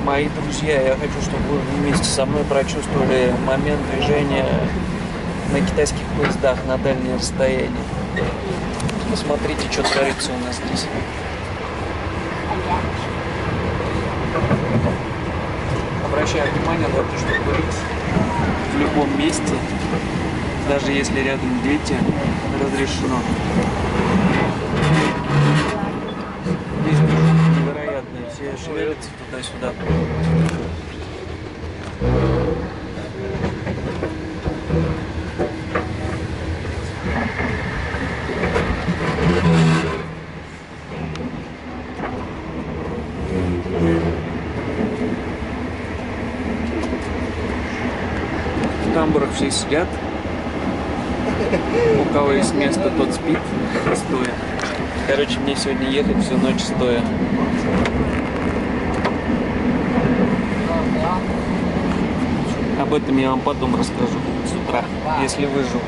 мои друзья. Я хочу, чтобы вы вместе со мной прочувствовали момент движения на китайских поездах на дальние расстояния. Посмотрите, что творится у нас здесь. Обращаю внимание на то, что курить в любом месте, даже если рядом дети, разрешено. Здесь невероятно, все шевелятся туда-сюда. В тамбурах все сидят. У кого есть место, тот спит стоя. Короче, мне сегодня ехать всю ночь стоя. Об этом я вам потом расскажу с утра, если выживу.